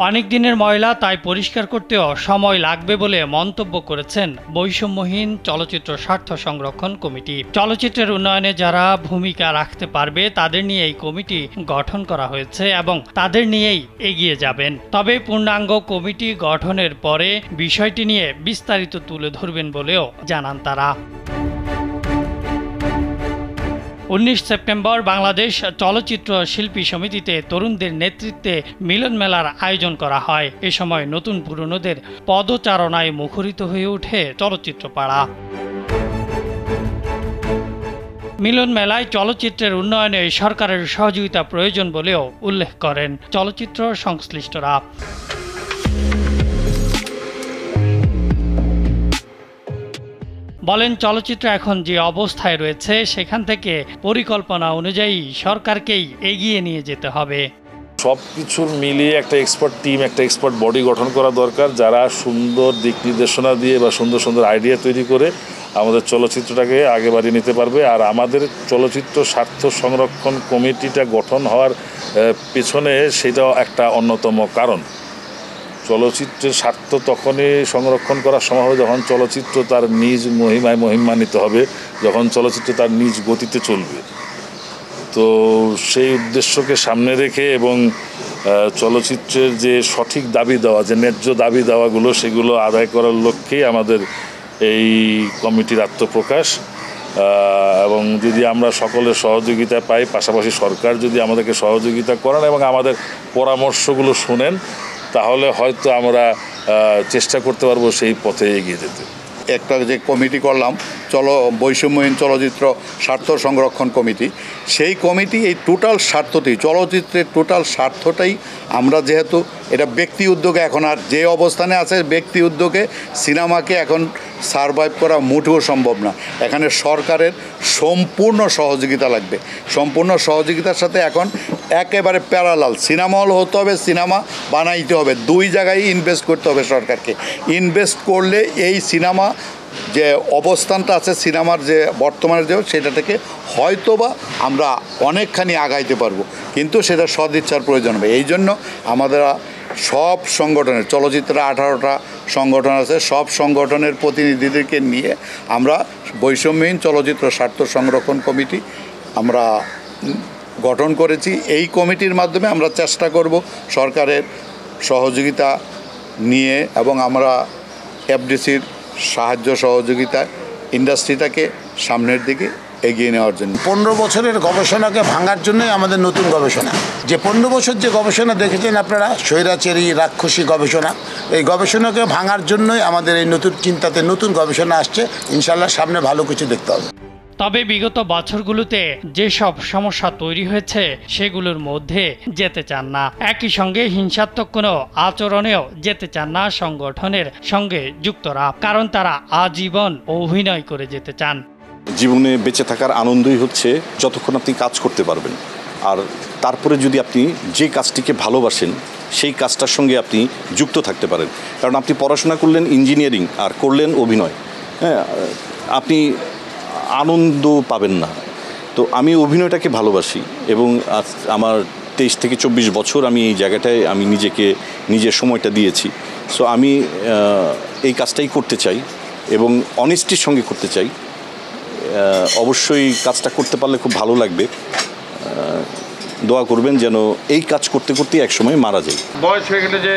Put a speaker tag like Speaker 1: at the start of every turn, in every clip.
Speaker 1: অনেক দিনের ময়লা তাই পরিষ্কার করতেও সময় লাগবে বলে মন্তব্য করেছেন বৈষম্যহীন চলচ্চিত্র স্বার্থ সংরক্ষণ কমিটি। চলচ্চিত্রের উন্নয়নে যারা ভূমিকা রাখতে পারবে তাদের নিয়ে এই কমিটি গঠন করা হয়েছে এবং তাদের নিয়েই এগিয়ে যাবেন। তবে পূর্ণাঙ্গ কমিটি গঠনের পরে বিষয়টি নিয়ে বিস্তারিত তুলে ধরবেন বলেও জানান তারা। 19 সেপ্টেম্বর বাংলাদেশ চলচ্চিত্র শিল্পী সমিতিতে তরুণদের নেতৃত্বে মিলন মেলার আয়োজন করা হয়। এ সময় নতুন পুরনোদের পদচারণায় মুখরিত হয়ে ওঠে চলচ্চিত্র পাড়া। মিলন মেলায় চলচ্চিত্রের উন্নয়নে সরকারের সহযোগিতা প্রয়োজন বলেও উল্লেখ করেন চলচ্চিত্র সংশ্লিষ্টরা। বলেন, চলচ্চিত্র এখন যে অবস্থায় রয়েছে সেখান থেকে পরিকল্পনা অনুযায়ী সরকারকেই এগিয়ে নিয়ে যেতে হবে।
Speaker 2: সব কিছুর মিলিয়ে একটা এক্সপার্ট টিম, একটা এক্সপার্ট বডি গঠন করা দরকার, যারা সুন্দর দিক নির্দেশনা দিয়ে বা সুন্দর সুন্দর আইডিয়া তৈরি করে আমাদের চলচ্চিত্রটাকে আগে বাড়িয়ে নিতে পারবে। আর আমাদের চলচ্চিত্র স্বার্থ সংরক্ষণ কমিটিটা গঠন হওয়ার পেছনে সেটাও একটা অন্যতম কারণ। চলচ্চিত্রের স্বার্থ তখনই সংরক্ষণ করার সময় হবে যখন চলচ্চিত্র তার নিজ মহিমায় মহিমান্বিত হবে, যখন চলচ্চিত্র তার নিজ গতিতে চলবে। তো সেই উদ্দেশ্যকে সামনে রেখে এবং চলচ্চিত্রের যে সঠিক দাবি দেওয়া, যে ন্যায্য দাবি দেওয়াগুলো, সেগুলো আদায় করার লক্ষ্যেই আমাদের এই কমিটির আত্মপ্রকাশ। এবং যদি আমরা সকলের সহযোগিতা পাই, পাশাপাশি সরকার যদি আমাদেরকে সহযোগিতা করেন এবং আমাদের পরামর্শগুলো শুনেন, তাহলে হয়তো আমরা চেষ্টা করতে পারবো সেই পথে এগিয়ে যেতে।
Speaker 3: একটা যে কমিটি করলাম বৈষম্যহীন চলচ্চিত্র স্বার্থ সংরক্ষণ কমিটি, সেই কমিটি এই টোটাল স্বার্থটি, চলচ্চিত্রের টোটাল স্বার্থটাই আমরা, যেহেতু এটা ব্যক্তি উদ্যোগে এখন আর যে অবস্থানে আছে, ব্যক্তি উদ্যোগে সিনেমাকে এখন সারভাইভ করা মোটেও সম্ভব না। এখানে সরকারের সম্পূর্ণ সহযোগিতা লাগবে। সম্পূর্ণ সহযোগিতার সাথে এখন একেবারে প্যারালাল সিনেমা হল হতে হবে, সিনেমা বানাইতে হবে, দুই জায়গায় ইনভেস্ট করতে হবে সরকারকে। ইনভেস্ট করলে এই সিনেমা যে অবস্থানটা আছে, সিনেমার যে বর্তমানে যে, সেটা থেকে হয়তোবা আমরা অনেকখানি আগাইতে পারবো, কিন্তু সেটা সদিচ্ছার প্রয়োজন হবে। এই জন্য আমাদের সব সংগঠনের, চলচ্চিত্রের 18টা সংগঠন আছে, সব সংগঠনের প্রতিনিধিদেরকে নিয়ে আমরা বৈষম্যহীন চলচ্চিত্র স্বার্থ সংরক্ষণ কমিটি আমরা গঠন করেছি। এই কমিটির মাধ্যমে আমরা চেষ্টা করব সরকারের সহযোগিতা নিয়ে এবং আমরা এফডিসির সাহায্য সহযোগিতায় ইন্ডাস্ট্রিটাকে সামনের দিকে এগিয়ে নেওয়ার জন্য।
Speaker 4: 15 বছরের গবেষণাকে ভাঙার জন্যই আমাদের নতুন গবেষণা। যে 15 বছর যে গবেষণা দেখেছেন আপনারা, স্বৈরাচারী রাক্ষসী গবেষণা, এই গবেষণাকে ভাঙার জন্যই আমাদের এই নতুন চিন্তাতে নতুন গবেষণা আসছে। ইনশাল্লাহ সামনে ভালো কিছু দেখতে হবে।
Speaker 1: তবে বিগত বছরগুলোতে যেসব সমস্যা তৈরি হয়েছে সেগুলোর মধ্যে যেতে চান না। একই সঙ্গে হিংসাত্মক কোনো আচরণেও যেতে চান না সংগঠনের সঙ্গে যুক্তরা, কারণ তারা আজীবন অভিনয় করে যেতে চান।
Speaker 5: জীবনে বেঁচে থাকার আনন্দই হচ্ছে যতক্ষণ আপনি কাজ করতে পারবেন, আর তারপরে যদি আপনি যে কাজটিকে ভালোবাসেন সেই কাজটার সঙ্গে আপনি যুক্ত থাকতে পারেন। কারণ আপনি পড়াশোনা করলেন ইঞ্জিনিয়ারিং আর করলেন অভিনয়, হ্যাঁ, আপনি আনন্দ পাবেন না। তো আমি অভিনয়টাকে ভালোবাসি এবং আমার 23 থেকে 24 বছর আমি এই জায়গাটায় আমি নিজের সময়টা দিয়েছি। সো আমি এই কাজটাই করতে চাই এবং অনেস্টির সঙ্গে করতে চাই। অবশ্যই কাজটা করতে পারলে খুব ভালো লাগবে। দোয়া করবেন যেন এই কাজ করতে করতে একসময় মারা যায়।
Speaker 6: বয়স হয়ে গেলে যে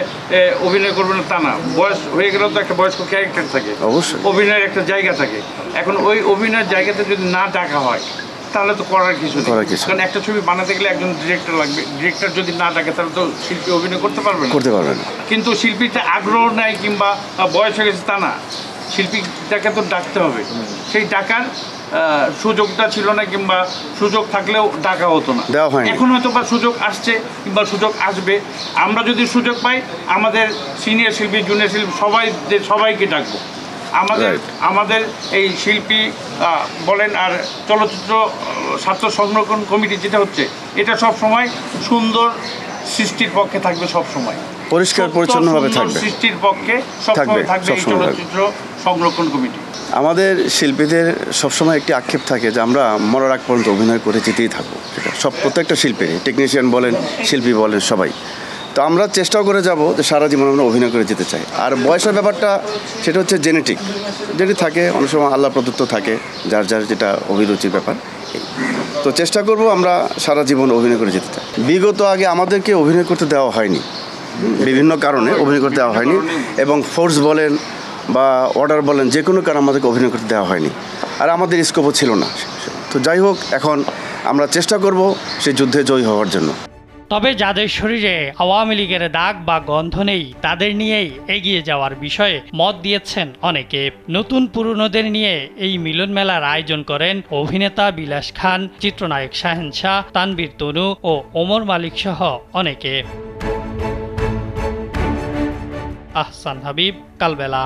Speaker 6: অভিনয় করবেন তা না, বয়স হয়ে গেলেও তো একটা বয়স্ক ক্যারেক্টার থাকে, অবশ্যই অভিনয়ের একটা জায়গা থাকে। এখন ওই অভিনয়ের জায়গাতে যদি না ডাকা হয় তাহলে তো করার কিছু নেই। কারণ একটা ছবি বানাতে গেলে একজন ডিরেক্টর লাগবে, ডিরেক্টর যদি না ডাকে তাহলে তো শিল্পী অভিনয় করতে পারবে না। কিন্তু শিল্পীতে আগ্রহ নেই কিংবা বয়স হয়ে গেছে তা না, শিল্পীটাকে তো ডাকতে হবে। সেই ডাকার সুযোগটা ছিল না, কিংবা সুযোগ থাকলেও ডাকা হতো না। এখন হয়তো বা সুযোগ আসছে কিংবা সুযোগ আসবে। আমরা যদি সুযোগ পাই আমাদের সিনিয়র শিল্পী, জুনিয়র শিল্পী সবাইকে ডাকবো। আমাদের এই শিল্পী বলেন আর চলচ্চিত্র স্বার্থ সংরক্ষণ কমিটি যেটা হচ্ছে, এটা সব সময় সুন্দর সৃষ্টির পক্ষে থাকবে, সব সময়
Speaker 7: পরিষ্কার পরিচ্ছন্নভাবে থাকবে,
Speaker 6: সৃষ্টির পক্ষে সবসময় থাকবে এই চলচ্চিত্র সংরক্ষণ কমিটি।
Speaker 7: আমাদের শিল্পীদের সবসময় একটি আক্ষেপ থাকে যে আমরা মরার আগ পর্যন্ত অভিনয় করে যেতেই থাকবো। প্রত্যেকটা শিল্পীরই, টেকনিশিয়ান বলেন, শিল্পী বলেন, সবাই। তো আমরা চেষ্টাও করে যাব যে সারা জীবন আমরা অভিনয় করে যেতে চাই। আর বয়সের ব্যাপারটা সেটা হচ্ছে জেনেটিক, যেটি থাকে অনেক সময় আল্লাহ প্রদত্ত থাকে, যার যার যেটা অভিরুচির ব্যাপার। তো চেষ্টা করব আমরা সারা জীবন অভিনয় করে যেতে চাই। বিগত আগে আমাদেরকে অভিনয় করতে দেওয়া হয়নি, বিভিন্ন কারণে অভিনয় করতে দেওয়া হয়নি, এবং ফোর্স বলেন বা অর্ডার বলেন যে কোনো কারণে আমাদেরকে অভিনয় করতে দেওয়া হয়নি, আর আমাদের স্কোপও ছিল না। তো যাই হোক, এখন আমরা চেষ্টা করব সেই যুদ্ধে জয়ী হওয়ার জন্য।
Speaker 1: তবে যাদের শরীরে আওয়ামী লীগের দাগ বা গন্ধ নেই, তাদের নিয়েই এগিয়ে যাওয়ার বিষয়ে মত দিয়েছেন অনেকে। নতুন পুরনোদের নিয়ে এই মিলন মেলার আয়োজন করেন অভিনেতা বিলাস খান, চিত্রনায়ক শাহেন শাহ, তানভীর তনু ও ওমর মালিক সহ অনেকে। আহসান হাবিব, কালবেলা।